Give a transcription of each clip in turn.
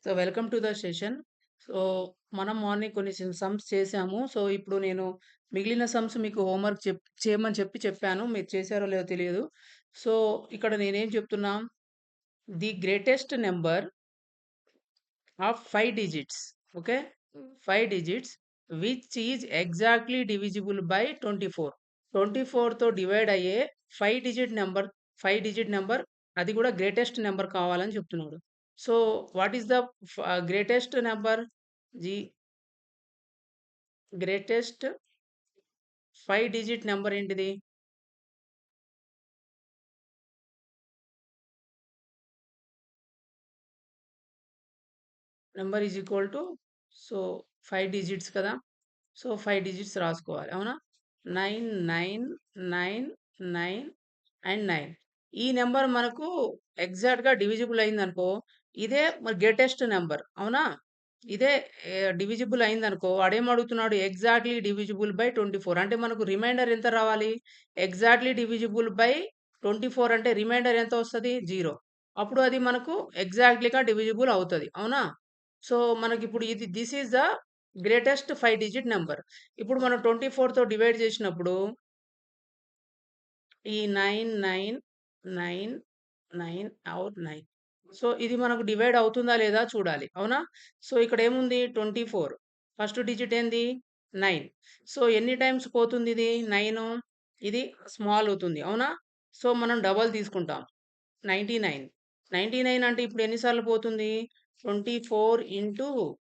So, welcome to the session. So, మనం morning కొన్ని sums చేసాము. సో, ఇప్పుడు నేను మిగిలిన సమ్స్ మీకు హోంవర్క్ చేయమని చెప్పాను. మీరు చేశారో లేదో తెలియదు. సో, ఇక్కడ నేనేం చెప్తున్నా, the greatest number of 5 digits. Okay. 5 digits which is exactly divisible by 24. 24తో డివైడ్ అయ్యే 5 డిజిట్ నంబర్ 5 డిజిట్ నంబర్ అది కూడా గ్రేటెస్ట్ నంబర్ కావాలని చెప్తున్నాడు. So, what is the greatest number? The greatest 5 digit number ఏంటిది? Number is equal to so 5 digits కదా! So 5 digits రాసుకోవాలి. అవునా? 9, 9, 9, 9 అండ్ 9. ఈ నంబర్ మనకు ఎగ్జాక్ట్‌గా డివిజిబుల్ అయిందనుకో, ఇదే మరి గ్రేటెస్ట్ నంబర్. అవునా? ఇదే డివిజిబుల్ అయిందనుకో, వాడేం అడుగుతున్నాడు? ఎగ్జాక్ట్‌లీ డివిజిబుల్ బై 24 అంటే మనకు రిమైండర్ ఎంత రావాలి? ఎగ్జాక్ట్‌లీ డివిజిబుల్ బై 24 అంటే రిమైండర్ ఎంత వస్తది? 0. అప్పుడు అది మనకు ఎగ్జాక్ట్‌లీగా డివిజిబుల్ అవుతది. అవునా? సో, మనకిప్పుడు this is the greatest 5 digit number. ఇప్పుడు మనం 24తో డివైడ్ చేసినప్పుడు ఈ 9, 9, 9, 9 ఔర్ 9. సో, ఇది మనకు డివైడ్ అవుతుందా లేదా చూడాలి. అవునా? సో, ఇక్కడేముంది 24. ఫస్ట్ డిజిట్ ఏంది? 9. సో, ఎన్ని టైమ్స్ పోతుందిది 9? ఇది స్మాల్ అవుతుంది. అవునా? సో, మనం డబల్ తీసుకుంటాం. 99. 99 అంటే ఇప్పుడు ఎన్ని సార్లు పోతుంది? 24 ఇంటూ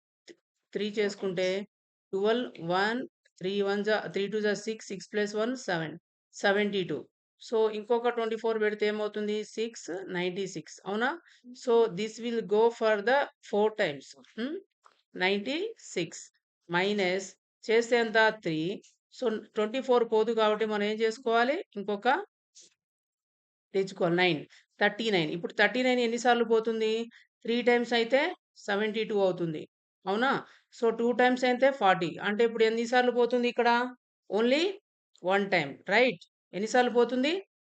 3 చేసుకుంటే 12, 1, 3 2 జా 6, 6 + 1 7, 72. సో, ఇంకొక 24 పెడితే ఏమవుతుంది? 6, 96 అవునా? So, this will go for the 4 times. 96 minus చేస్తే ఎంత? 3. సో, 24 పోదు కాబట్టి మనం ఏం చేసుకోవాలి? ఇంకొక తెచ్చుకోవాలి 9. 39 ఇప్పుడు 39 ఎన్ని సార్లు పోతుంది? 3 టైమ్స్ అయితే 72 అవుతుంది. అవునా? సో, 2 టైమ్స్ అయితే 40 అంటే ఇప్పుడు ఎన్ని సార్లు పోతుంది ఇక్కడ? Only 1 time right? ఎన్ని సార్లు పోతుంది?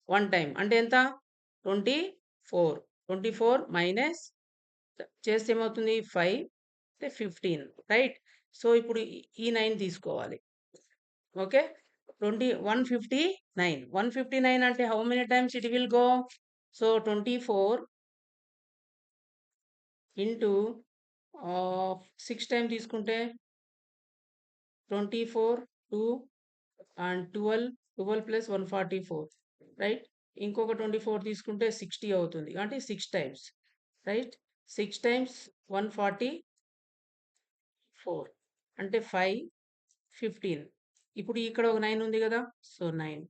1 టైమ్ అంటే ఎంత? 24. 24 మైనస్ చేస్తే ఏమవుతుంది? 5 అంటే 15 రైట్? సో, ఇప్పుడు ఈ 9 తీసుకోవాలి. ఓకే. 159. 159 అంటే how many times it will go? So, 24 into 6 time తీసుకుంటే 24, 2 అండ్ 12, 12 ప్లస్ 144 రైట్? ఇంకొక 24 తీసుకుంటే 60 అవుతుంది. అంటే 6 టైమ్స్ రైట్? 6 టైమ్స్ 144 అంటే 5, 15. ఇప్పుడు ఇక్కడ ఒక 9 ఉంది గదా! సో, 9.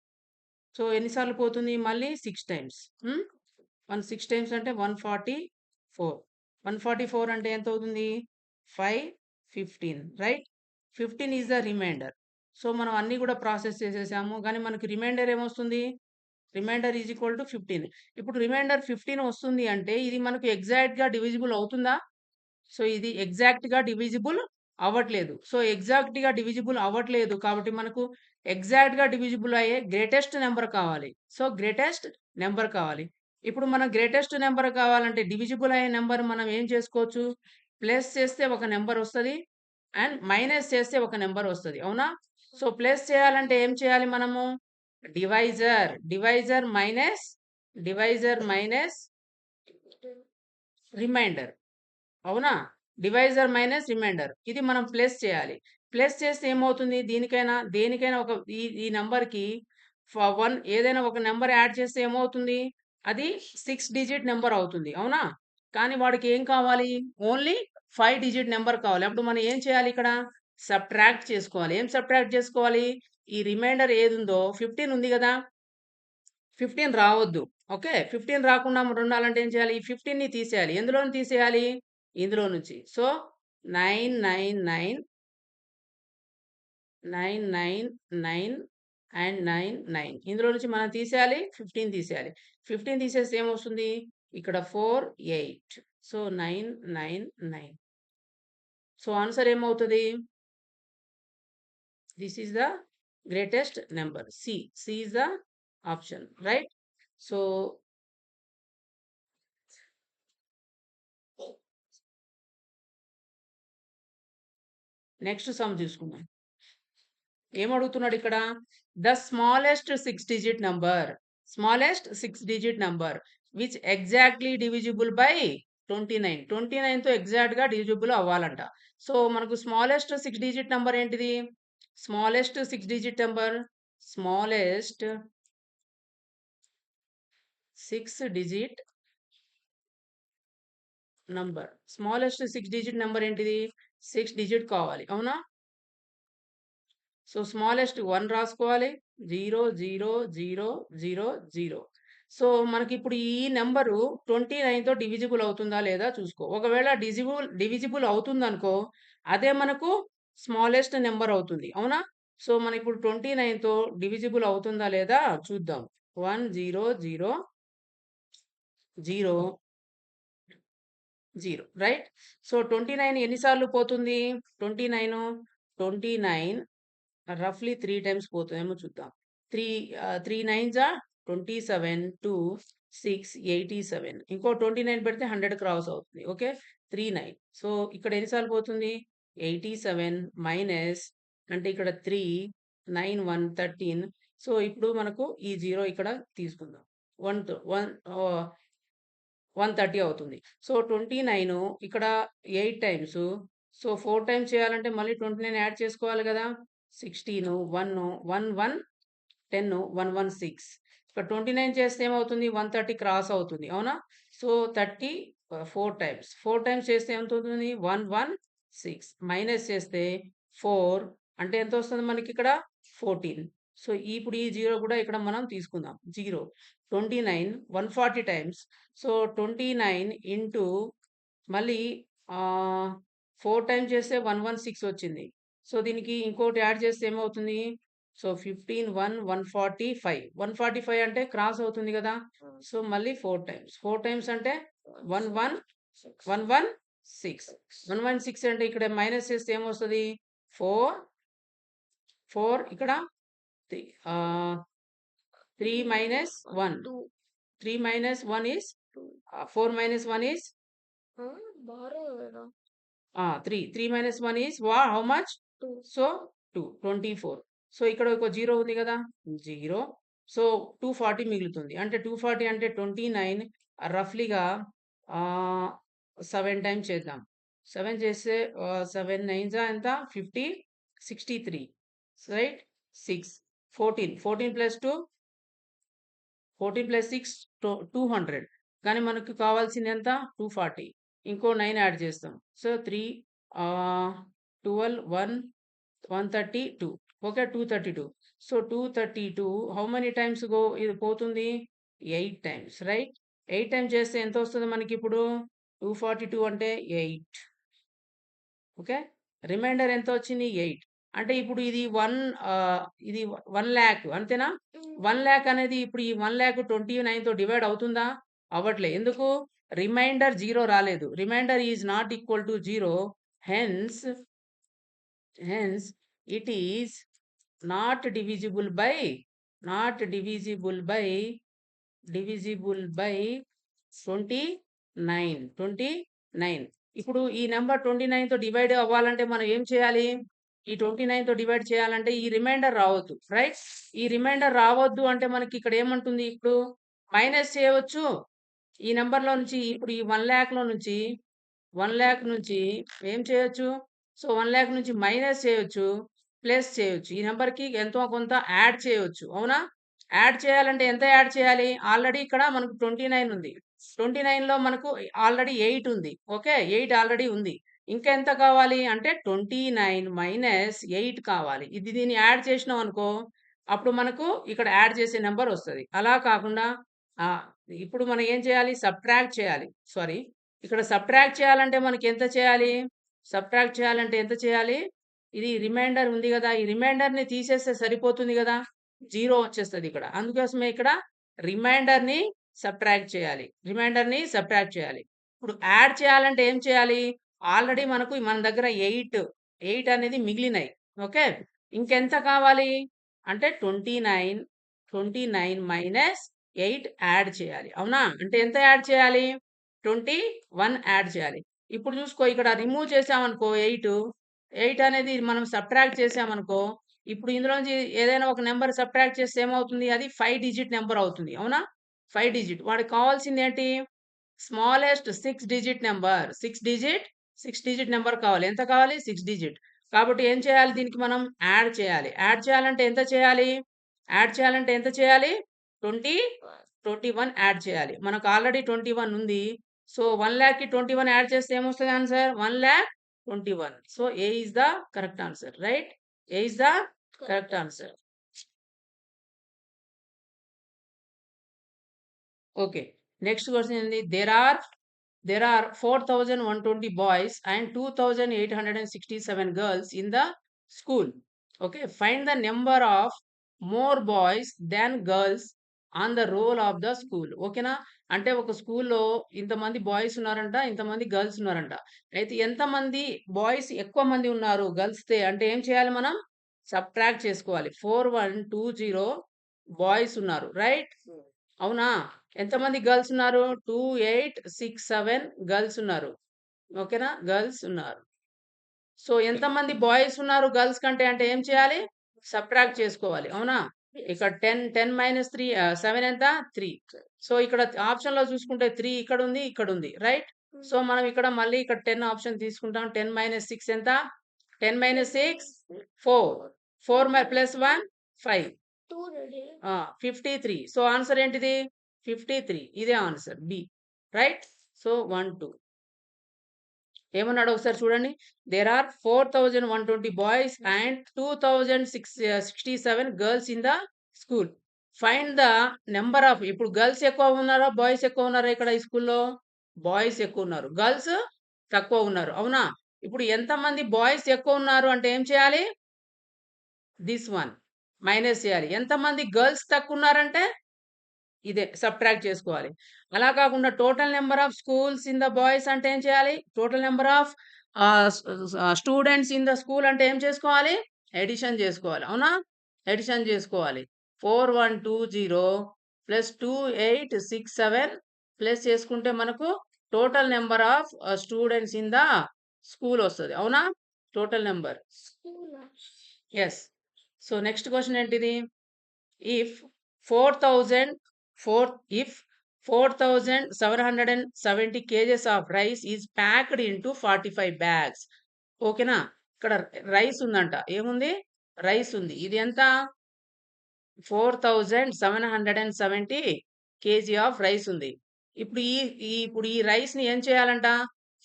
సో, ఎన్ని సార్లు పోతుంది? మళ్ళీ 6 టైమ్స్. 6 టైమ్స్ అంటే 144. 144 అంటే ఎంతవుతుంది? 5, 15 right? 15 is the remainder. So, మనం అన్నీ గూడా ప్రాసెస్ చేసేసాము. గానీ మనకి రిమైండర్ ఏమొస్తుంది? Remainder is equal to 15. ఇప్పుడు రిమైండర్ 15 వస్తుంది అంటే ఇది మనకు ఎగ్జాక్ట్‌గా డివిజిబుల్ అవుతుందా? సో, ఇది ఎగ్జాక్ట్‌గా డివిజిబుల్ అవ్వట్లేదు. సో, ఎగ్జాక్ట్‌గా డివిజిబుల్ అవ్వట్లేదు. కాబట్టి మనకు ఎగ్జాక్ట్‌గా డివిజిబుల్ అయ్యే గ్రేటెస్ట్ నంబర్ కావాలి. సో, గ్రేటెస్ట్ నంబర్ కావాలి. ఇప్పుడు మనం గ్రేటెస్ట్ నంబర్ కావాలంటే డివిజిబుల్ అయ్యే నంబర్ మనం ఏం చేసుకోవచ్చు? ప్లస్ చేస్తే ఒక నంబర్ వస్తది. అండ్ మైనస్ చేస్తే ఒక నంబర్ వస్తది. అవునా? సో, ప్లస్ చేయాలంటే ఏం చేయాలి మనము? డివైజర్. Divisor minus remainder. అవునా? Divisor minus remainder. ఇది మనం ప్లస్ చేయాలి. ప్లస్ చేస్తే ఏమవుతుంది? దేనికైనా ఒక ఈ నంబర్‌కి 1 ఏదైనా ఒక నంబర్ యాడ్ చేస్తే ఏమవుతుంది? అది 6 డిజిట్ నంబర్ అవుతుంది. అవునా? కానీ వాడికి ఏం కావాలి? ఓన్లీ 5 డిజిట్ నంబర్ కావాలి. అప్పుడు మనం ఏం చేయాలి ఇక్కడ? సబ్ట్రాక్ట్ చేసుకోవాలి. ఏం సబ్ట్రాక్ట్ చేసుకోవాలి? ఈ రిమైండర్ ఏదుందో 15 ఉంది గదా! 15 రావద్దు. ఓకే. 15 రాకుండా ఉండాలంటే ఏం చేయాలి? ఈ 15ని తీసేయాలి. ఎందులో నుంచి తీసేయాలి? ఇందులో నుంచి. సో, 999, 999 అండ్ 99 ఇందులో నుంచి మనం తీసేయాలి. 15 తీసేయాలి. 15 తీసేస్తే ఏమొస్తుంది? ఇక్కడ 4, 8. సో, 999. సో, ఆన్సర్ ఏమవుతది? This is the greatest number. C. C is the option. Right? So next sum చూసుకుందాం. ఏమడుగుతున్నాడు ఇక్కడ? The smallest 6 digit number, smallest 6 digit number which exactly divisible by 29. 29 తో ఎగ్జాక్ట్ గా డివిజిబుల్ అవ్వాలంట. సో మనకు smallest 6 digit number ఏంటిది? Smallest 6 digit number, smallest 6 digit number, smallest 6 digit number ఏంటిది? 6 digit కావాలి, అవునా? సో స్మాలెస్ట్ 1 రాసుకోవాలి. 0 0 0 0 0. సో మనకి ఇప్పుడు ఈ నెంబరు 29 తో డివిజిబుల్ అవుతుందా లేదా చూసుకో. ఒకవేళ డివిజిబుల్ అవుతుందనుకో, అదే మనకు స్మాలెస్ట్ నెంబర్ అవుతుంది, అవునా? సో మన ఇప్పుడు 29 తో డివిజిబుల్ అవుతుందా లేదా చూద్దాం. 1 0 0 0 0, రైట్? సో 29 ఎన్నిసార్లు పోతుంది? 29 రఫ్లీ 3 టైమ్స్ పోతుందేమో చూద్దాం. 3 9s 27, 2 6 87. ఇంకో 29 పెడితే 100 క్రాస్ అవుతుంది. ఓకే, 39. సో ఇక్కడ ఎన్నిసార్లు పోతుంది? 87 మైనస్ అంటే ఇక్కడ 3 9 1 13. సో ఇప్పుడు మనకు ఈ 0 ఇక్కడ తీసుకుందాం. 130 అవుతుంది. సో 29 ఇక్కడ 8 టైమ్స్. సో 4 టైమ్స్ చేయాలంటే మళ్ళీ 29 యాడ్ చేసుకోవాలి కదా. 16 1 1 1 10 116. ఇక్కడ 29 చేస్తే ఏమవుతుంది? 130 క్రాస్ అవుతుంది, అవునా? So 30 4 times. 4 టైమ్స్ చేస్తే ఎంత అవుతుంది? 116 మైనస్ చేస్తే 4 అంటే ఎంత వస్తుంది మనకి ఇక్కడ? 14. సో ఇప్పుడు ఈ 0 కూడా ఇక్కడ మనం తీసుకుందాం. 0 29 140 టైమ్స్. సో 29 ఇంటూ మళ్ళీ 4 టైమ్స్ చేస్తే 116 వచ్చింది. సో దీనికి ఇంకోటి యాడ్ చేస్తే ఏమవుతుంది? సో 15 1 145. 145 అంటే క్రాస్ అవుతుంది కదా. సో మళ్ళీ 4 టైమ్స్. 4 టైమ్స్ అంటే 116. 116 అంటే ఇక్కడ మైనస్ చేస్తే ఏమొస్తుంది? 4 ఇక్కడ 3 minus 1. 3 minus 1 is 4 minus 1 is 3. 3 minus 1 is how much? 2. So 2 24. So ఇక్కడ ఒక 0 ఉంది కదా, 0. సో 240 మిగులుతుంది. అంటే 240 అంటే 29 రఫ్లీగా 7 టైమ్స్ చేద్దాం. 7 చేస్తే 7 9s ఎంత? 50 63, రైట్? 6 14 plus 2 14 plus 6 200. కానీ మనకు కావాల్సింది ఎంత? 240. ఇంకో 9 యాడ్ చేస్తాం. So 3 12 1 132. Okay, 232. So 232 how many times ఇది పోతుంది? 8 టైమ్స్, రైట్? 8 టైమ్స్ చేస్తే ఎంత వస్తుంది మనకి ఇప్పుడు? 242 అంటే 8. ఓకే, రిమైండర్ ఎంత వచ్చింది? 8. అంటే ఇప్పుడు ఇది 1 lakh అంతేనా? 1 lakh అనేది ఇప్పుడు ఈ 1 lakh 29 తో డివైడ్ అవుతుందా? అవ్వట్లే. ఎందుకు? రిమైండర్ 0 రాలేదు. Remainder is not equal to 0. Hence it is not divisible by 29. ఇప్పుడు ఈ నెంబర్ 29 తో డివైడ్ అవ్వాలంటే మనం ఏం చేయాలి? ఈ 29 తో డివైడ్ చేయాలంటే ఈ రిమైండర్ రావద్దు, రైట్? ఈ రిమైండర్ రావద్దు అంటే మనకి ఇక్కడ ఏమంటుంది? ఇప్పుడు మైనస్ చేయవచ్చు ఈ నెంబర్లో నుంచి. ఇప్పుడు ఈ 1 lakh లో నుంచి 1 lakh నుంచి ఏం చేయొచ్చు? సో 1 lakh నుంచి మైనస్ చేయొచ్చు, ప్లస్ చేయొచ్చు. ఈ నెంబర్కి ఎంతో కొంత యాడ్ చేయొచ్చు, అవునా? యాడ్ చేయాలంటే ఎంత యాడ్ చేయాలి? ఆల్రెడీ ఇక్కడ మనకు 29 ఉంది. 29లో మనకు ఆల్రెడీ 8 ఉంది. ఓకే, 8 ఆల్రెడీ ఉంది. ఇంకా ఎంత కావాలి అంటే 29 మైనస్ 8 కావాలి. దీన్ని యాడ్ చేసినాం అనుకో, అప్పుడు మనకు ఇక్కడ యాడ్ చేసే నెంబర్ వస్తుంది. అలా కాకుండా ఇప్పుడు మనం ఏం చేయాలి? సబ్ట్రాక్ట్ చేయాలి. సారీ, ఇక్కడ సబ్ట్రాక్ట్ చేయాలంటే మనకి ఎంత చేయాలి? సబ్ట్రాక్ట్ చేయాలంటే ఎంత చేయాలి? ఇది రిమైండర్ ఉంది కదా, ఈ రిమైండర్ని తీసేస్తే సరిపోతుంది కదా, 0 వచ్చేస్తుంది ఇక్కడ. అందుకోసమే ఇక్కడ రిమైండర్ని సబ్ట్రాక్ట్ చేయాలి. ఇప్పుడు యాడ్ చేయాలంటే ఏం చేయాలి? ఆల్రెడీ మన దగ్గర 8 అనేది మిగిలినాయి. ఓకే, ఇంకెంత కావాలి అంటే 29 మైనస్ 8 యాడ్ చేయాలి, అవునా? అంటే ఎంత యాడ్ చేయాలి? 21 యాడ్ చేయాలి. ఇప్పుడు చూసుకో, ఇక్కడ రిమూవ్ చేసామనుకో 8, 8 అనేది మనం సబ్ట్రాక్ట్ చేసామనుకో, ఇప్పుడు ఇందులోంచి ఏదైనా ఒక నంబర్ సబ్ట్రాక్ట్ చేస్తే ఏమవుతుంది? అది 5 డిజిట్ నంబర్ అవుతుంది. అవునా? 5 డిజిట్. వాడికి కావాల్సిందేంటి? Smallest 6 digit number. 6 digit number కావాలి. ఎంత కావాలి? 6 డిజిట్. కాబట్టి ఏం చేయాలి? దీనికి మనం యాడ్ చేయాలి. యాడ్ చేయాలంటే ఎంత చేయాలి? యాడ్ చేయాలంటే ఎంత చేయాలి? 20, 21 యాడ్ చేయాలి. మనకు ఆల్రెడీ 21 ఉంది. సో, 1,00,000కి 21 యాడ్ చేస్తే ఏమొస్తది answer? 1,21,000. So, A is the correct answer. Right? A is the correct answer. Okay. Next question ఏంది? There are 4,120 boys and 2,867 girls in the school. Okay, find the number of more boys than girls on the roll of the school. ఓకేనా? అంటే ఒక స్కూల్‌లో ఇంతమంది boys ఉన్నారంట, ఇంతమంది girls ఉన్నారంట. అయితే ఎంతమంది బాయ్స్ ఎక్కువ మంది ఉన్నారు గర్ల్స్‌తే అంటే ఏం చేయాలి మనం? సబ్ట్రాక్ట్ చేసుకోవాలి. 4120 బాయ్స్ ఉన్నారు. రైట్? అవునా? ఎంతమంది గర్ల్స్ ఉన్నారు? 2, 8, 6, 7 గర్ల్స్ ఉన్నారు. ఓకేనా? గర్ల్స్ ఉన్నారు. సో, ఎంతమంది బాయ్స్ ఉన్నారు గర్ల్స్ కంటే అంటే ఏం చేయాలి? సబ్ట్రాక్ట్ చేసుకోవాలి. అవునా? ఇక్కడ 10 7 ఎంత? 3. సో, ఇక్కడ ఆప్షన్‌లో చూసుకుంటే 3 ఇక్కడుంది, ఇక్కడుంది. రైట్? సో, మనం ఇక్కడ మళ్ళీ ఇక్కడ 10 ఆప్షన్ తీసుకుంటాం. 10 - 6 ఎంత? 10 - 6 4. 4 ప్లస్ 1 5. 53. సో, ఆన్సర్ ఏంటిది? 53. ఇదే ఆన్సర్ బి. రైట్? సో, 1, 2. ఏమన్నాడో ఒకసారి చూడండి. There are 4,120 boys and 2,067 girls in the school. Find the number of ఇప్పుడు గర్ల్స్ ఎక్కువ ఉన్నారా? బాయ్స్ ఎక్కువ ఉన్నారా ఇక్కడ ఈ స్కూల్‌లో? బాయ్స్ ఎక్కువున్నారు. గర్ల్స్ తక్కువ ఉన్నారు. అవునా? ఇప్పుడు ఎంతమంది బాయ్స్ ఎక్కువున్నారు అంటే ఏం చేయాలి? దిస్ వన్ మైనస్ చేయాలి. ఎంతమంది గర్ల్స్ తక్కువున్నారంటే ఇదే సబ్ట్రాక్ట్ చేసుకోవాలి. అలా కాకుండా total number of schools in the boys అంటే ఏం చేయాలి? Total number of students in the school అంటే ఏం చేసుకోవాలి? అడిషన్ చేసుకోవాలి. అవునా? అడిషన్ చేసుకోవాలి. 4120 ప్లస్ 2867 ప్లస్ చేసుకుంటే మనకు total number of students in the school వస్తది. అవునా? Total number. Yes. So, next question ఏంటిది? If 4,000 four if 4,770 kgs of rice is packed into 45 bags. ఓకేనా? ఇక్కడ రైస్ ఉందంట. ఏముంది? రైస్ ఉంది. ఇది ఎంత? 4,770 కేజీ ఆఫ్ రైస్ ఉంది. ఇప్పుడు ఈ రైస్‌ని ఏం చేయాలంట?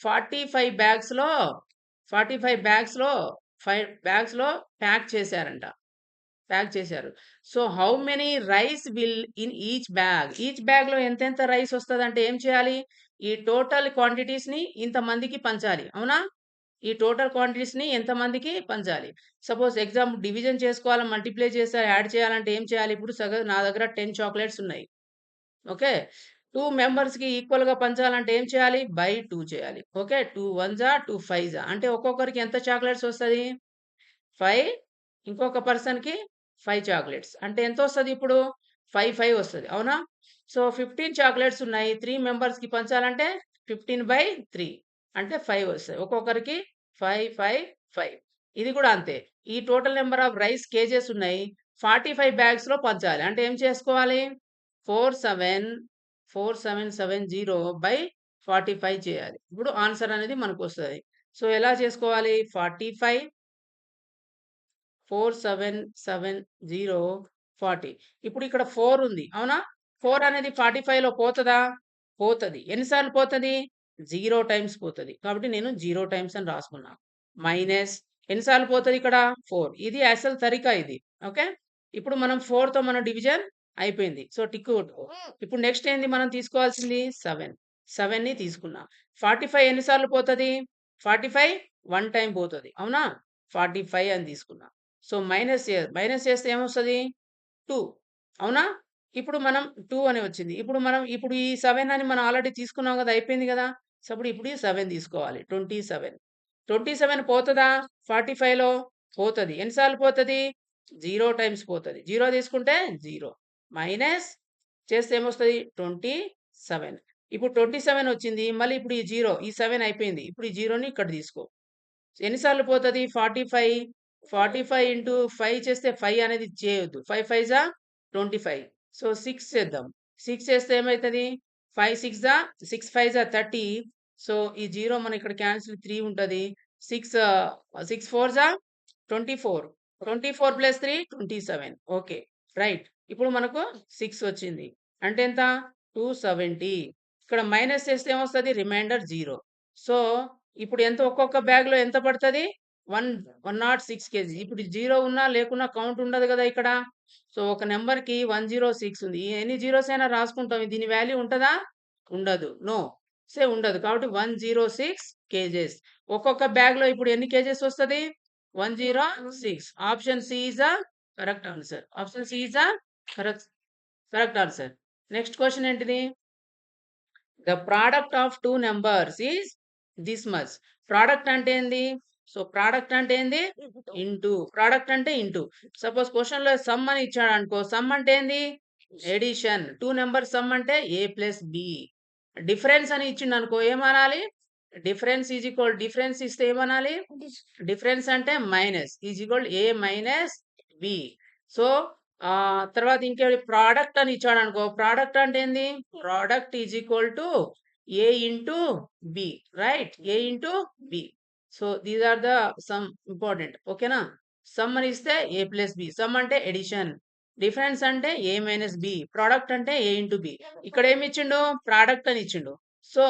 45 బ్యాగ్స్‌లో 45 బ్యాగ్స్‌లో 5 బ్యాగ్స్‌లో ప్యాక్ చేశారంట. ప్యాక్ చేశారు. So, how many rice will in each bag? Each బ్యాగ్‌లో ఎంతెంత రైస్ వస్తదంటే ఏం చేయాలి? ఈ టోటల్ క్వాంటిటీస్‌ని ఇంతమందికి పంచాలి. అవునా? ఈ టోటల్ క్వాంటిటీస్‌ని ఎంతమందికి పంచాలి? సపోజ్ ఎగ్జాంపుల్ డివిజన్ చేసుకోవాలి, మల్టిప్లై చేసి యాడ్ చేయాలంటే ఏం చేయాలి? ఇప్పుడు నా దగ్గర 10 చాక్లెట్స్ ఉన్నాయి. ఓకే. 2 మెంబర్స్‌కి ఈక్వల్‌గా పంచాలంటే ఏం చేయాలి? బై 2 చేయాలి. ఓకే. 2 వన్సా, 2 ఫైవ్సా అంటే ఒక్కొక్కరికి ఎంత చాక్లెట్స్ వస్తది? 5 ఇంకొక పర్సన్‌కి 5 చాక్లెట్స్. అంటే ఎంతొస్తది ఇప్పుడు? 5 వస్తది. అవునా? సో, 15 చాక్లెట్స్ ఉన్నాయి. 3 మెంబర్స్‌కి పంచాలంటే 15/3 అంటే 5 వస్తది. ఒక్కొక్కరికి 5, 5, 5. ఇది కూడా అంతే. ఈ total number of rice kgs ఉన్నాయి. 45 బ్యాగ్స్‌లో పంచాలి. అంటే ఏం చేసుకోవాలి? 4770/45 చేయాలి. ఇప్పుడు ఆన్సర్ అనేది మనకొస్తది. సో, ఎలా చేసుకోవాలి? 45 4770 40. ఇప్పుడు ఇక్కడ 4 ఉంది. అవునా? 4 అనేది 45లో పోతదా? పోతది. ఎన్ని సార్లు పోతది? 0 టైమ్స్ పోతది. కాబట్టి నేను 0 టైమ్స్ అని రాసుకున్నా. మైనస్ ఎన్ని సార్లు పోతది ఇక్కడ? 4. ఇది అసలు తరికా ఇది. ఓకే. ఇప్పుడు మనం 4తో మన డివిజన్ అయిపోయింది. సో, టిక్ కొట్టుకో. ఇప్పుడు నెక్స్ట్ ఏంది మనం తీసుకోవాల్సింది? 7. 7ని తీసుకున్నా. 45 ఎన్ని సార్లు పోతది? 45 1 టైమ్ పోతది. అవునా? 45 అని తీసుకున్నా. సో, మైనస్ చేస్తే ఏమొస్తది? 2 అవునా? ఇప్పుడు మనం 2 అని వచ్చింది. ఇప్పుడు ఈ 7 అని మనం ఆల్రెడీ తీసుకున్నాం గదా! అయిపోయింది గదా! సో, ఇప్పుడు ఈ 7 తీసుకోవాలి. 27. 27 పోతదా? 45లో పోతది. ఎన్ని సార్లు పోతది? 0 టైమ్స్ పోతది. 0 తీసుకుంటే 0 మైనస్ చేస్తే ఏమొస్తది? 27. ఇప్పుడు 27 వచ్చింది. మళ్ళీ ఇప్పుడు ఈ 0 ఈ 7 అయిపోయింది. ఇప్పుడు ఈ 0ని ఇక్కడ తీసుకో. ఎన్నిసార్లు పోతది? 45. 45 ఇంటూ 5 చేస్తే 5 అనేది చేయొద్దు. 5 5 జా 25. సో, 6 చేద్దాం. 6 చేస్తే ఏమైతది? 5 6 జా 6 5 జా 30. సో, ఈ 0 మనం ఇక్కడ క్యాన్సిల్ 3 ఉంటది. 6 6 4 జా 24. 24 ప్లస్ 3 27. ఓకే. రైట్. ఇప్పుడు మనకు 6 వచ్చింది. అంటే ఎంత? 270. ఇక్కడ మైనస్ చేస్తే ఏమొస్తది? రిమైండర్ 0. సో, ఇప్పుడు ఎంత ఒక్కొక్క బ్యాగ్‌లో ఎంత పడతది? 106 కేజీ. ఇప్పుడు 0 ఉన్నా లేకున్నా కౌంట్ ఉండదు గదా ఇక్కడ. సో, ఒక నంబర్‌కి 106 ఉంది. ఎన్ని జీరోస్ అయినా రాసుకుంటాం. దీని వాల్యూ ఉంటదా? ఉండదు. నో. ఉండదు. కాబట్టి 106 కేజెస్. ఒక్కొక్క బ్యాగ్‌లో ఇప్పుడు ఎన్ని కేజెస్ వస్తది? 106. Option C is the correct answer. Option C is the correct correct answer. Next question ఏంటిది? The product of 2 numbers is this much. Product అంటే ఏంది? సో, ప్రోడక్ట్ అంటే ఏంది? ఇంటూ. ప్రోడక్ట్ అంటే ఇంటూ. సపోజ్ క్వెషన్‌లో సమ్ అని ఇచ్చాడనుకో, సమ్ అంటే ఏంది? ఎడిషన్. 2 నంబర్స్ సమ్ అంటే ఏ ప్లస్ బి. డిఫరెన్స్ అని ఇచ్చిండనుకో ఏమనాలి? డిఫరెన్స్ ఇస్తే ఏమనాలి? డిఫరెన్స్ అంటే minus A minus B. So, తర్వాత ఇంకేంటి? ప్రోడక్ట్ అని ఇచ్చాడనుకో, ప్రోడక్ట్ అంటే ఏంది? Product is equal to A into B. Right? A into B. So, these are the sum important. ఓకేనా? సమ్ అని ఇస్తే ఏ ప్లస్ బి. సమ్ అంటే ఎడిషన్. డిఫరెన్స్ అంటే ఏ మైనస్ బి. ప్రోడక్ట్ అంటే ఏ ఇంటూ బి. ఇక్కడ ఏమి ఇచ్చిండు? ప్రోడక్ట్ అని ఇచ్చిండు. So,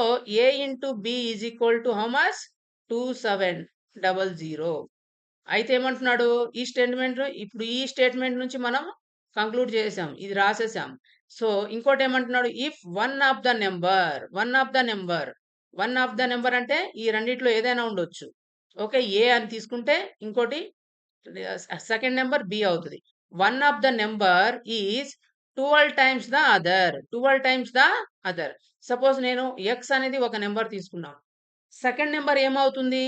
A into B is equal to how much? 2700. అయితే ఏమంటున్నాడు? ఈ స్టేట్మెంట్ నుంచి మనం కంక్లూడ్ చేసాం. ఇది రాసేసాం. సో, ఇంకోటి ఏమంటున్నాడు? If one of the number అంటే ఈ రెండిట్లో ఏదైనా ఉండొచ్చు. ఓకే. ఏ అని తీసుకుంటే ఇంకోటి సెకండ్ నెంబర్ బి అవుతది. One of the number is 12 times the other. 12 times the other. Suppose నేను ఎక్స్ అనేది ఒక నెంబర్ తీసుకున్నాం. సెకండ్ నెంబర్ ఏమవుతుంది?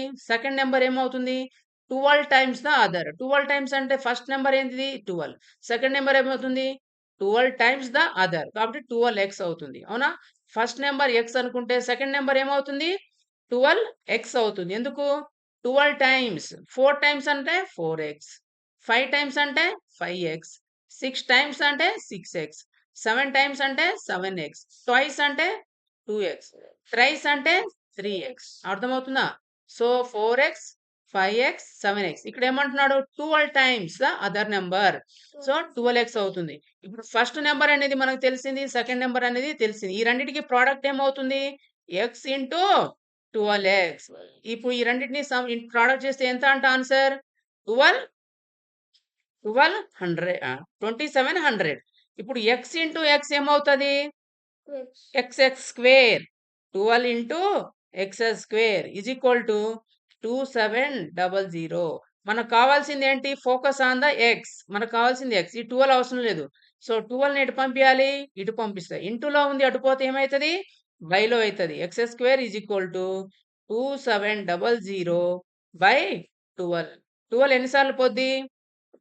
12 టైమ్స్ ద అదర్. 12 టైమ్స్ అంటే ఫస్ట్ నెంబర్ ఏంటిది? 12. సెకండ్ నెంబర్ ఏమవుతుంది? 12 టైమ్స్ ద అదర్. కాబట్టి 12x అవుతుంది. అవునా? ఫస్ట్ నెంబర్ x అనుకుంటే సెకండ్ నెంబర్ ఏమవుతుంది? 12x అవుతుంది. ఎందుకు? 12 టైమ్స్. 4 టైమ్స్ అంటే 4x. 5 టైమ్స్ అంటే 5x. 6 టైమ్స్ అంటే 6x. 7 టైమ్స్ అంటే 7x. ట్వైస్ అంటే 2x. థ్రైస్ అంటే 3x. అర్థమవుతుందా? So, 4x, 5x, 7x. ఇక్కడ ఏమంటున్నాడు? 12 times the other number. So, 12x అవుతుంది. ఇప్పుడు ఫస్ట్ నెంబర్ అనేది మనకు తెలిసింది. సెకండ్ నెంబర్ అనేది తెలిసింది. ఈ రెండిటికి ప్రోడక్ట్ ఏమవుతుంది? x into 12x. ఇప్పుడు ఈ రెండిటిని ప్రోడక్ట్ చేస్తే ఎంత అంట ఆన్సర్? 2700. ఇప్పుడు x into x ఏమవుతది? xx square. 12 into xx square is equal to 2700. మనకు కావాల్సింది ఏంటి? Focus on the X. మనకు కావాల్సింది ఎక్స్. ఈ 12 అవసరం లేదు. సో, 12ని ఎటు పంపియాలి? ఇటు పంపిస్తా. ఇంటూలో ఉంది అటు పోతే ఏమైతది? బైలో అయితది. X square is equal to 2700 by 12. 12 ఎన్ని సార్లు పోద్ది?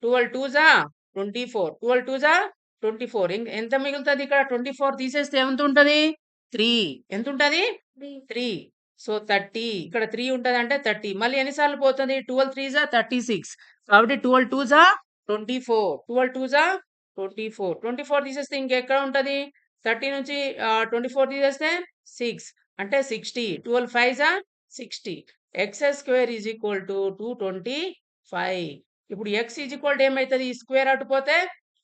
12 2 జా 24. 12 2 జా 24. ఎంత మిగులుతది ఇక్కడ? 24 తీసేస్తే ఎంత ఉంటది? 3. ఎంత ఉంటది? 3. సో, 30. ఇక్కడ 3 ఉంటదంటే 30. మళ్ళీ ఎన్ని సార్లు పోతది? 12 3 జా 36. కాబట్టి 12 2 జా 24. 12 2 జా 24. 24 తీసేస్తే ఇంకెక్కడ ఉంటది? 30 నుంచి 24 తీసేస్తే 6. అంటే 60. 12 5 జా 60. X square is equal to 225. ఇప్పుడు ఎక్స్ ఈజ్ ఈక్వల్ టు ఏమైతది? ఈ స్క్వేర్ అటు పోతే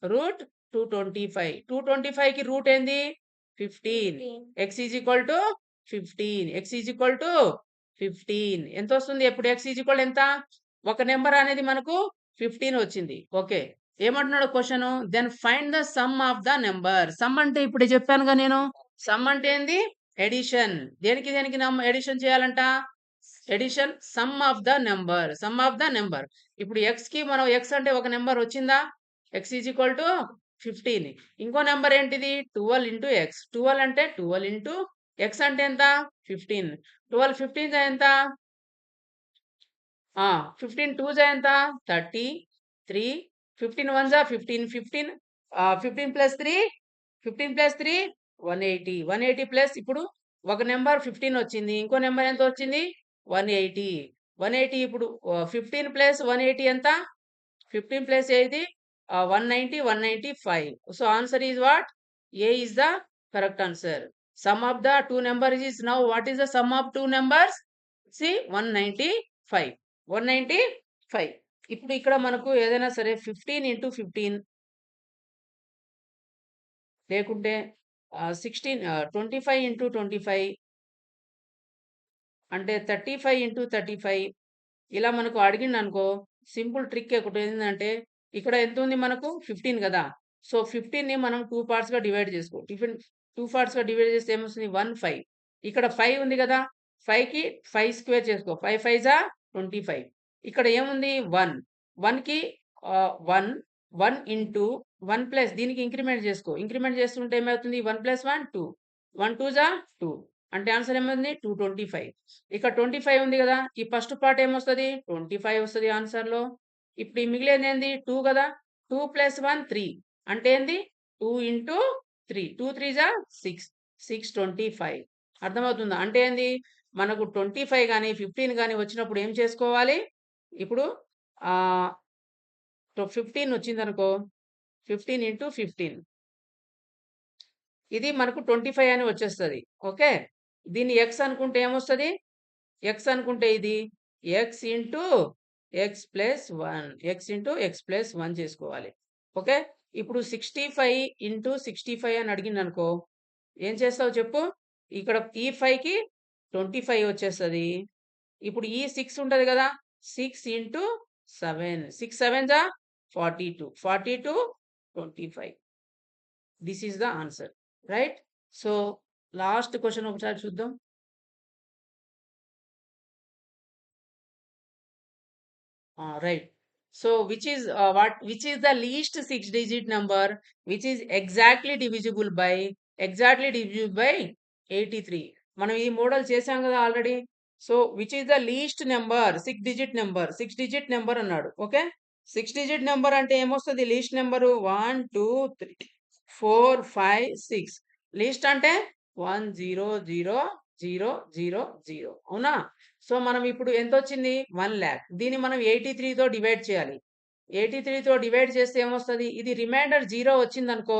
రూట్ 225. 225కి రూట్ ఏంది? 15. X is equal to 15. X is equal to 15. ఎంత వస్తుంది? ఇప్పుడు ఎక్స్ ఈజ్ ఈక్వల్ ఎంత? ఒక నెంబర్ అనేది మనకు 15 వచ్చింది. ఓకే. ఏమంటున్నాడు question? Then find the sum of the number. Sum అంటే ఇప్పుడే చెప్పానుగా నేను. సమ్ అంటే ఏంది? ఎడిషన్. దేనికి దేనికి ఎడిషన్ చేయాలంట? Addition sum of the number. Sum of the number. ఇప్పుడు ఎక్స్ కి మనం ఎక్స్ అంటే ఒక నెంబర్ వచ్చిందా? X is equal to 15. ఇంకో నెంబర్ ఏంటిది? 12 ఇంటూ ఎక్స్. 12 అంటే 12 ఇంటూ ఎక్స్ అంటే ఎంత? 15. 12 15 ఎంత? 15 2 ఎంత? 33. 15 1 15. 15 ప్లస్ 3 180. 180 ప్లస్ ఇప్పుడు ఒక నెంబర్ 15 వచ్చింది. ఇంకో నెంబర్ ఎంత వచ్చింది? 180. 180 ఇప్పుడు 15 ప్లస్ 180 ఎంత? 15 ప్లస్ ఏది? 190, 195. So answer is what? A is the correct answer. Sum of the two numbers is now what is the sum of two numbers? See 195. 195. ఇప్పుడు ఇక్కడ మనకు ఏదైనా సరే 15 into 15 లేకుంటే 25 into 25 అంటే 35 into 35 ఇలా మనకు అడిగిండనుకో సింపుల్ ట్రిక్ ఒకటి ఏంటంటే ఇక్కడ ఎంత ఉంది మనకు 15 కదా! సో 15ని మనం 2 పార్ట్స్‌గా డివైడ్ చేసుకో. 2 పార్ట్స్‌గా డివైడ్ చేస్తే ఏమొస్తుంది 1, 5. ఇక్కడ 5 ఉంది కదా! 5కి 5 స్క్వేర్ చేసుకో. 5 5 జా 25. ఇక్కడ ఏముంది 1. 1కి 1 1 ఇంటూ 1 ప్లస్ దీనికి ఇంక్రిమెంట్ చేసుకో. ఇంక్రిమెంట్ చేస్తుంటే ఏమవుతుంది 1 + 1 2. 1 2 జా 2. అంటే ఆన్సర్ ఏమైంది 225. ఇక్కడ 25 ఉంది కదా! ఈ ఫస్ట్ పార్ట్ ఏమొస్తది 25 వస్తది ఆన్సర్‌లో. ఇప్పుడు ఈ మిగిలేదేంది 2 కదా! 2 + 1 3 అంటే ఏంది 2 ఇంటూ 3. 2 3 జా 6. 625. అర్థమవుతుందా? అంటే ఏంది మనకు 25 గాని, 15 గాని వచ్చినప్పుడు ఏం చేసుకోవాలి? ఇప్పుడు ఆహ్, 15 వచ్చిందనుకో 15 ఇంటూ 15 ఇది మనకు 25 అని వచ్చేస్తది. ఓకే. దీన్ని x అనుకుంటే ఏమొస్తది? x అనుకుంటే ఇది x into x plus 1. x into x plus 1 చేసుకోవాలి. ఓకే. ఇప్పుడు 65 ఇంటూ 65 అని అడిగిండనుకో ఏం చేస్తావు చెప్పు? ఇక్కడ ఈ 5కి 25 వచ్చేస్తది. ఇప్పుడు ఈ 6 ఉంటది కదా! 6 ఇంటూ 7. 6 7 జా 42. 42 25. This is the answer. Right? So last question ఒకసారి చూద్దాం. Right. So which is the least 6-digit number which is exactly divisible by 83. మనం ఈ మోడల్ చేసాం కదా already. So which is the least number 6 digit number అన్నాడు. Okay. 6 digit number అంటే ఏమొస్తది least number 1 2 3 4 5 6. Least అంటే 1 0 0 0 0 0. అవునా? సో మనం ఇప్పుడు ఎంతొచ్చింది 1,00,000. దీన్ని మనం 83తో డివైడ్ చేయాలి. 83తో డివైడ్ చేస్తే ఏమొస్తది? ఇది రిమైండర్ 0 వచ్చిందనుకో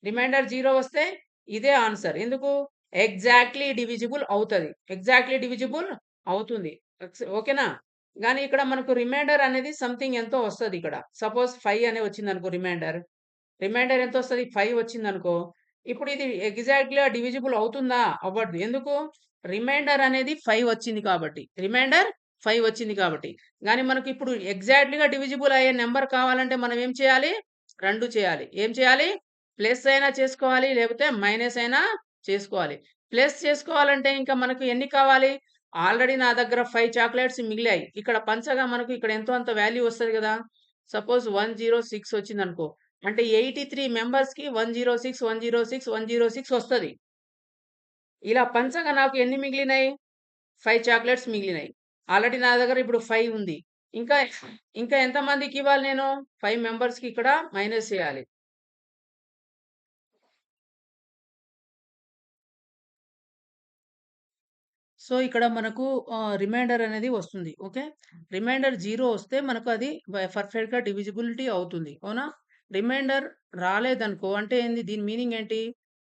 రిమైండర్ 0 వస్తే ఇదే ఆన్సర్. ఎందుకు? ఎగ్జాక్ట్‌లీ డివిజిబుల్ అవుతది. ఎగ్జాక్ట్‌లీ డివిజిబుల్ అవుతుంది. ఓకేనా? గానీ ఇక్కడ మనకు రిమైండర్ అనేది సంథింగ్ ఎంతో వస్తదిక్కడ. సపోజ్ 5 అని వచ్చిందనుకో రిమైండర్. రిమైండర్ ఎంతొస్తది? 5 వచ్చిందనుకో. ఇప్పుడు ఇది ఎగ్జాక్ట్‌గా డివిజిబుల్ అవుతుందా? అవ్వదు. ఎందుకు? రిమైండర్ అనేది 5 వచ్చింది కాబట్టి. రిమైండర్ 5 వచ్చింది కాబట్టి. గానీ మనకు ఇప్పుడు ఎగ్జాక్ట్‌లీగా డివిజిబుల్ అయ్యే నంబర్ కావాలంటే మనం ఏం చేయాలి? 2 చేయాలి. ఏం చేయాలి? ప్లస్ అయినా చేసుకోవాలి. లేకపోతే మైనస్ అయినా చేసుకోవాలి. ప్లస్ చేసుకోవాలంటే ఇంకా మనకు ఎన్ని కావాలి? ఆల్రెడీ నా దగ్గర 5 చాక్లెట్స్ మిగిలాయి. ఇక్కడ పంచగా మనకు ఇక్కడ ఎంతో అంత వాల్యూ వస్తది గదా! సపోజ్ 106 వచ్చిందనుకో. అంటే 83 మెంబర్స్‌కి 106, 106, 106 వస్తది. ఇలా పంచగా నాకు ఎన్ని మిగిలినాయి? 5 చాక్లెట్స్ మిగిలినాయి. ఆల్రెడీ నా దగ్గర ఇప్పుడు 5 ఉంది. ఇంకా ఇంకా ఎంతమందికి ఇవ్వాలి నేను? 5 మెంబర్స్‌కి ఇక్కడ మైనస్ చేయాలి. సో, ఇక్కడ మనకు రిమైండర్ అనేది వస్తుంది. ఓకే. రిమైండర్ 0 వస్తే మనకు అది పర్ఫెక్ట్‌గా డివిజిబిలిటీ అవుతుంది. అవునా? రిమైండర్ రాలేదనుకో అంటే ఏంది? దీని మీనింగ్ ఏంటి?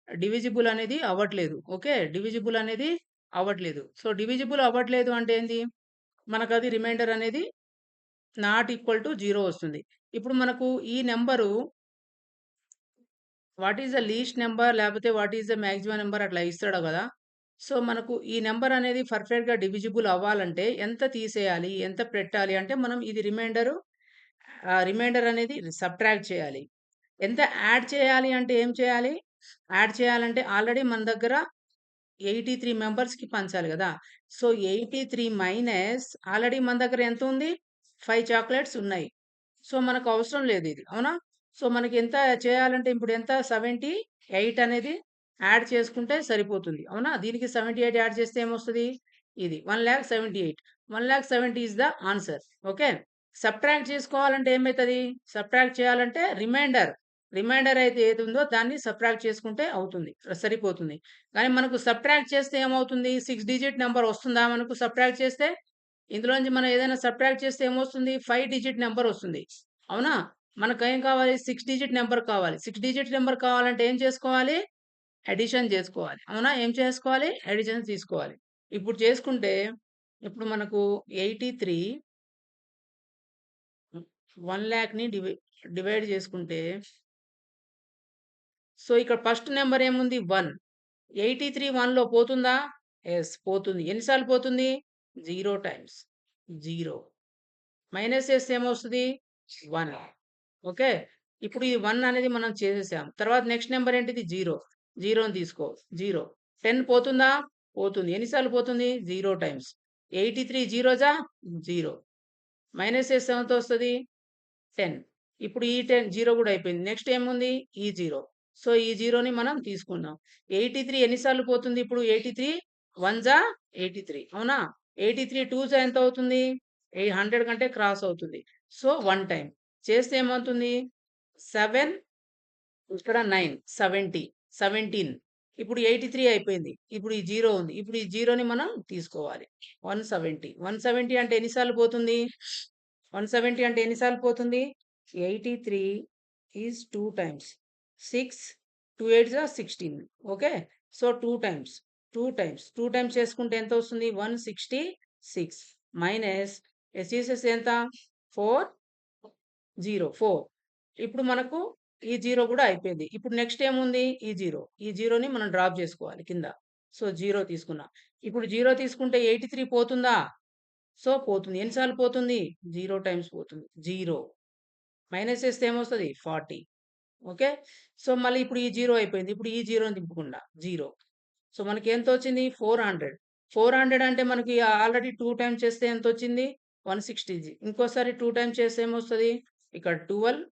డివిజిబుల్ అనేది అవ్వట్లేదు. ఓకే. డివిజిబుల్ అనేది అవ్వట్లేదు. సో, డివిజిబుల్ అవ్వట్లేదు అంటే ఏంది? మనకది రిమైండర్ అనేది నాట్ ఈక్వల్ టు 0 వస్తుంది. ఇప్పుడు మనకు ఈ number what is the least number లేపోతే what is the maximum number అట్లా ఇస్తాడు గదా! సో, మనకు ఈ నంబర్ అనేది పర్ఫెక్ట్‌గా డివిజిబుల్ అవ్వాలంటే ఎంత తీసేయాలి? ఎంత పెట్టాలి? అంటే మనం ఇది రిమైండర్ అనేది సబ్ట్రాక్ట్ చేయాలి. ఎంత యాడ్ చేయాలి అంటే ఏం చేయాలి? యాడ్ చేయాలంటే ఆల్రెడీ మన దగ్గర 83 మెంబర్స్‌కి పంచాలి గదా! సో, 83 మైనస్ ఆల్రెడీ మన దగ్గర ఎంతుంది? 5 చాక్లెట్స్ ఉన్నాయి. సో, మనకు అవసరం లేదు ఇది. అవునా? సో, మనకి ఎంత చేయాలంటే ఇప్పుడు ఎంత 78 అనేది యాడ్ చేసుకుంటే సరిపోతుంది. అవునా? దీనికి 78 యాడ్ చేస్తే ఏమొస్తది? ఇది 1,78,000. 1,70,000 is the answer. Okay. Subtract చేసుకోవాలంటే ఏమైతది? సబ్ట్రాక్ట్ చేయాలంటే రిమైండర్ అయితే ఏదుందో దాన్ని సబ్ట్రాక్ట్ చేసుకుంటే అవుతుంది. సరిపోతుంది. కానీ మనకు సబ్ట్రాక్ట్ చేస్తే ఏమవుతుంది? 6 డిజిట్ నంబర్ వస్తుందా మనకు సబ్ట్రాక్ట్ చేస్తే? ఇందులో నుంచి మనం ఏదైనా సబ్ట్రాక్ట్ చేస్తే ఏమొస్తుంది? 5 డిజిట్ నంబర్ వస్తుంది. అవునా? మనకేం కావాలి? 6 డిజిట్ నంబర్ కావాలి. 6 డిజిట్ నంబర్ కావాలంటే ఏం చేసుకోవాలి? అడిషన్ చేసుకోవాలి. అవునా? ఏం చేసుకోవాలి? అడిషన్ తీసుకోవాలి. ఇప్పుడు చేసుకుంటే ఇప్పుడు మనకు 83 1,00,000ని డివైడ్ చేసుకుంటే సో, ఇక్కడ ఫస్ట్ నంబర్ ఏముంది? 1. 83 1లో పోతుందా? యెస్. పోతుంది. ఎన్ని సార్లు పోతుంది? 0 టైమ్స్. 0. మైనస్ చేస్తే ఏమొస్తది? 1. ఓకే. ఇప్పుడు ఈ 1 అనేది మనం చేసేసాం. తర్వాత నెక్స్ట్ నంబర్ ఏంటిది? 0. 0ని తీసుకో. 0. 10 పోతుందా? పోతుంది. ఎన్ని సార్లు పోతుంది? 0 టైమ్స్. 83 జీరోసా? 0. మైనస్ చేస్తే ఎంతొస్తది? 10. ఇప్పుడు ఈ 10 0 గూడా అయిపోయింది. నెక్స్ట్ ఏముంది? ఈ 0. సో, ఈ 0ని మనం తీసుకున్నాం. 83 ఎన్ని సార్లు పోతుంది ఇప్పుడు? 83 వన్సా 83 అవునా? 83 టూసా ఎంత అవుతుంది? 100 కంటే క్రాస్ అవుతుంది. So, 1 time. చేస్తే ఏమవుతుంది? 7 ఇక్కడ 9 70 17 ఇప్పుడు 83 అయిపోయింది. ఇప్పుడు ఈ 0 ఉంది. ఇప్పుడు ఈ 0ని మనం తీసుకోవాలి. 170. 170 అంటే ఎన్ని సార్లు పోతుంది? 170 అంటే ఎన్ని సార్లు పోతుంది? 83 ఈజ్ 2 టైమ్స్. 6 2 8 జా 16. Okay. So, 2 times. 2 times. 2 times చేసుకుంటే ఎంత వస్తుంది? 166 మైనస్ తీసేస్తే ఎంత? 4 0 4. ఇప్పుడు మనకు ఈ 0 గూడా అయిపోయింది. ఇప్పుడు నెక్స్ట్ ఏముంది? ఈ 0. ఈ 0ని మనం డ్రాప్ జేసుకోవాలి కింద. సో, 0 తీసుకున్నా. ఇప్పుడు 0 తీసుకుంటే 83 పోతుందా? సో, పోతుంది. ఎన్ని సార్లు పోతుంది? 0 టైమ్స్ పోతుంది. 0. మైనస్ చేస్తే ఏమొస్తది? 40. ఓకే. సో, మళ్ళీ ఇప్పుడు ఈ 0 అయిపోయింది. ఇప్పుడు ఈ 0ని దింపకుండా 0. సో, మనకెంతొచ్చింది? 400. 400 అంటే మనకి ఆల్రెడీ 2 టైమ్స్ చేస్తే ఎంతొచ్చింది? 160. ఇంకోసారి 2 టైమ్స్ చేస్తే ఏమొస్తది? ఇక్కడ 12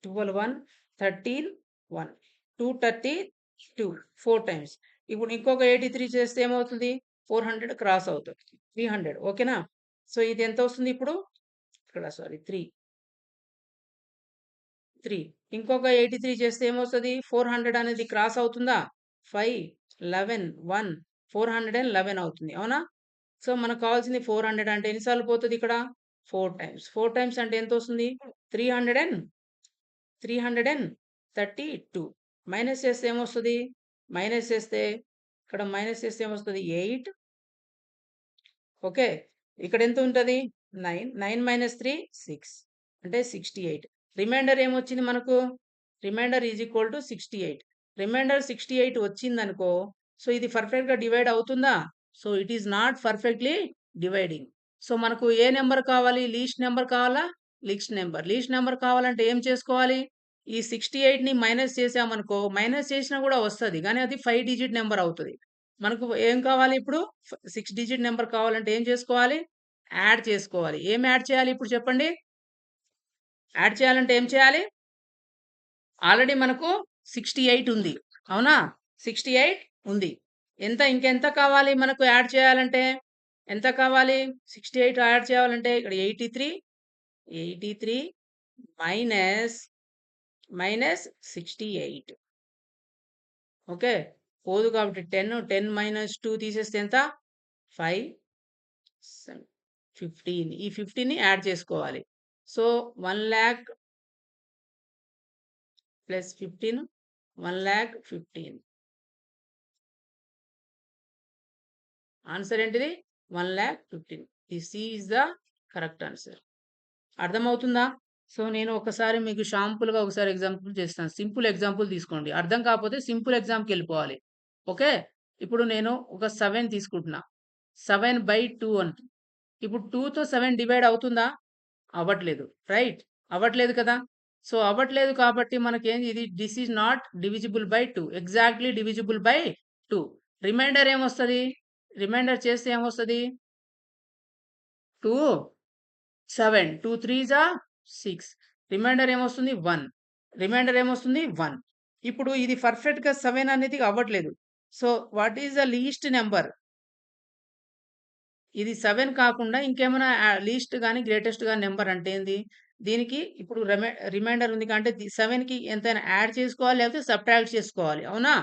12 1 13 1 232 4 టైమ్స్. ఇప్పుడు ఇంకొక 83 చేస్తే ఏమవుతుంది? 400 క్రాస్ అవుతది. 300 ఓకేనా? సో, ఇది ఎంత వస్తుంది ఇప్పుడు? ఇక్కడ సారీ 3 ఇంకొక 83 చేస్తే ఏమొస్తది? 400 అనేది క్రాస్ అవుతుందా? 5 11 1 411 అవుతుంది. అవునా? సో, మనకు కావాల్సింది 400 అంటే ఎన్ని సార్లు పోతది ఇక్కడ? 4 టైమ్స్. 4 టైమ్స్ అంటే ఎంతొస్తుంది? 300 332 మైనస్ చేస్తే ఏమొస్తది? మైనస్ చేస్తే ఇక్కడ మైనస్ చేస్తే ఏమొస్తది? 8 ఓకే. ఇక్కడ ఎంత ఉంటది? 9 9 - 3 6 అంటే 68. రిమైండర్ ఏమొచ్చింది మనకు? Reminder is equal to 68. Reminder 68 వచ్చిందనుకో, సో, ఇది పర్ఫెక్ట్‌గా డివైడ్ అవుతుందా? So, it is not perfectly dividing. So, మనకు ఏ నంబర్ కావాలి? లీస్ట్ నంబర్ కావాలా? Least number. లీస్ట్ నంబర్ కావాలంటే ఏం చేసుకోవాలి? ఈ 68ని మైనస్ చేసామనుకో, మైనస్ చేసినా గూడా వస్తది. గానీ అది 5 డిజిట్ నంబర్ అవుతది. మనకు ఏం కావాలి ఇప్పుడు? 6 డిజిట్ నంబర్ కావాలంటే ఏం చేసుకోవాలి? యాడ్ చేసుకోవాలి. ఏం యాడ్ చేయాలి ఇప్పుడు చెప్పండి? యాడ్ చేయాలంటే ఏం చేయాలి? ఆల్రెడీ మనకు 68 ఉంది. అవునా? 68 ఉంది. ఇంకెంత కావాలి మనకు యాడ్ చేయాలంటే? ఎంత కావాలి? 68 యాడ్ చేయాలంటే ఇక్కడ 83 మైనస్ 68 ఓకే. పోదు కాబట్టి 10 10 - 2 తీసేస్తే ఎంత? 5 7 15 ఈ 15ని యాడ్ చేసుకోవాలి. సో, 1,00,000 ప్లస్ 15 1,15,000 ఆన్సర్ ఏంటిది? 1,15,000 the C is the correct answer. అర్థమవుతుందా? సో, నేను ఒకసారి మీకు షాంపుల్‌గా ఒకసారి ఎగ్జాంపుల్ చేస్తాను. సింపుల్ ఎగ్జాంపుల్ తీసుకోండి. అర్థం కాకపోతే సింపుల్ ఎగ్జామ్‌కెళ్ళిపోవాలి. ఓకే. ఇప్పుడు నేను ఒక 7 తీసుకుంటున్నా. 7/2 అంట. ఇప్పుడు 2తో 7 డివైడ్ అవుతుందా? అవ్వట్లేదు. రైట్? అవ్వట్లేదు కదా! సో, అవ్వట్లేదు కాబట్టి మనకేంది ఇది this is not divisible by 2. Exactly divisible by 2. రిమైండర్ ఏమొస్తది? రిమైండర్ చేస్తే ఏమొస్తది? 2 7 2 3 జా 6 రిమైండర్ ఏమొస్తుంది? 1 రిమైండర్ ఏమొస్తుంది? 1 ఇప్పుడు ఇది పర్ఫెక్ట్‌గా 7 అనేది అవ్వట్లేదు. So, what is the least number? ఇది 7 కాకుండా ఇంకేమైనా లీస్ట్ గాని, గ్రేటెస్ట్ గాని నంబర్ అంటే ఏంది? దీనికి ఇప్పుడు రిమైండర్ ఉంది అంటే 7కి ఎంతైనా యాడ్ చేసుకోవాలి లేకపోతే సబ్ట్రాక్ట్ చేసుకోవాలి. అవునా?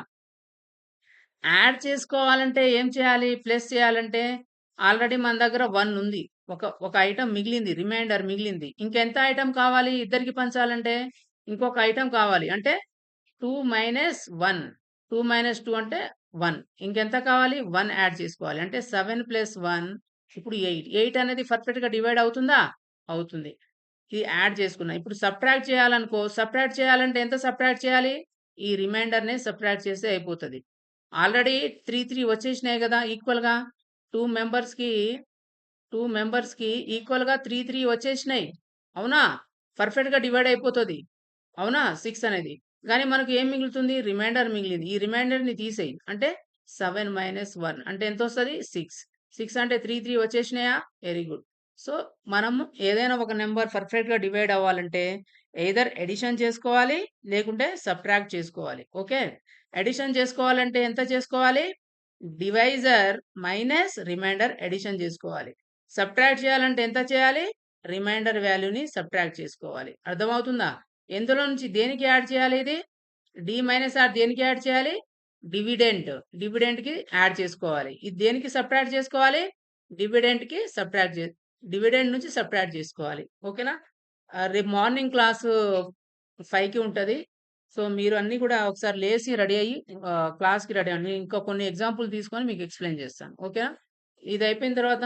యాడ్ చేసుకోవాలంటే ఏం చేయాలి? ప్లస్ చేయాలంటే ఆల్రెడీ మన దగ్గర 1 ఉంది. ఒక ఐటెమ్ మిగిలింది. రిమైండర్ మిగిలింది. ఇంకెంత ఐటెమ్ కావాలి ఇద్దరికి పంచాలంటే? ఇంకొక ఐటెమ్ కావాలి. అంటే 2 మైనస్ 1. 2 మైనస్ 2 అంటే 1. ఇంకెంత కావాలి? 1 యాడ్ చేసుకోవాలి. అంటే 7 ప్లస్ 1 ఇప్పుడు 8. 8 అనేది పర్ఫెక్ట్‌గా డివైడ్ అవుతుందా? అవుతుంది. ఇది యాడ్ చేసుకున్నా. ఇప్పుడు సబ్ట్రాక్ట్ చేయాలనుకో, సబ్ట్రాక్ట్ చేయాలంటే ఎంత సబ్ట్రాక్ట్ చేయాలి? ఈ రిమైండర్‌ని సబ్ట్రాక్ట్ చేస్తే అయిపోతది. ఆల్రెడీ 3, 3 వచ్చేసినాయి గదా! ఈక్వల్‌గా 2 మెంబర్స్‌కి 2 మెంబర్స్‌కి ఈక్వల్‌గా 3, 3 వచ్చేసినాయి. అవునా? పర్ఫెక్ట్‌గా డివైడ్ అయిపోతది. అవునా? 6 అనేది. గానీ మనకు ఏం మిగులుతుంది? రిమైండర్ మిగిలింది. ఈ రిమైండర్‌ని తీసేయి. అంటే 7 మైనస్ 1 అంటే ఎంతొస్తది? 6. 6 అంటే 3, 3 వచ్చేసినాయా? Very good. సో, మనం ఏదైనా ఒక నంబర్ పర్ఫెక్ట్‌గా డివైడ్ అవ్వాలంటే ఎయిదర్ అడిషన్ చేసుకోవాలి, లేకుంటే సబ్ట్రాక్ట్ చేసుకోవాలి. ఓకే. అడిషన్ చేసుకోవాలంటే ఎంత చేసుకోవాలి? డివైజర్ మైనస్ రిమైండర్ అడిషన్ జేసుకోవాలి. సబ్ట్రాక్ట్ చేయాలంటే ఎంత చేయాలి? రిమైండర్ వాల్యూని సబ్ట్రాక్ట్ చేసుకోవాలి. అర్థమవుతుందా? ఎందులో నుంచి దేనికి యాడ్ చేయాలి ఇది? డి మైనస్ ఆర్ దేనికి యాడ్ చేయాలి? డివిడెండ్. డివిడెండ్‌కి యాడ్ చేసుకోవాలి. ఇది దేనికి సబ్ట్రాక్ట్ చేసుకోవాలి? డివిడెండ్‌కి సబ్ట్రాక్ట్ జే డివిడెండ్ నుంచి సబ్ట్రాక్ట్ చేసుకోవాలి. ఓకేనా? రేపు మార్నింగ్ క్లాసు 5కి ఉంటది. సో, మీరు అన్నీ కూడా ఒకసారి లేసి రెడీ అయ్యి క్లాస్‌కి రెడీ అవ్వండి. నేను ఇంకా కొన్ని ఎగ్జాంపుల్ తీసుకొని మీకు ఎక్స్‌ప్లెయిన్ చేస్తాను. ఓకేనా? ఇది అయిపోయిన తర్వాత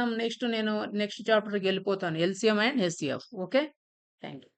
నెక్స్ట్ చాప్టర్‌కెళ్ళిపోతాను. LCM and HCF. Okay. Thank you.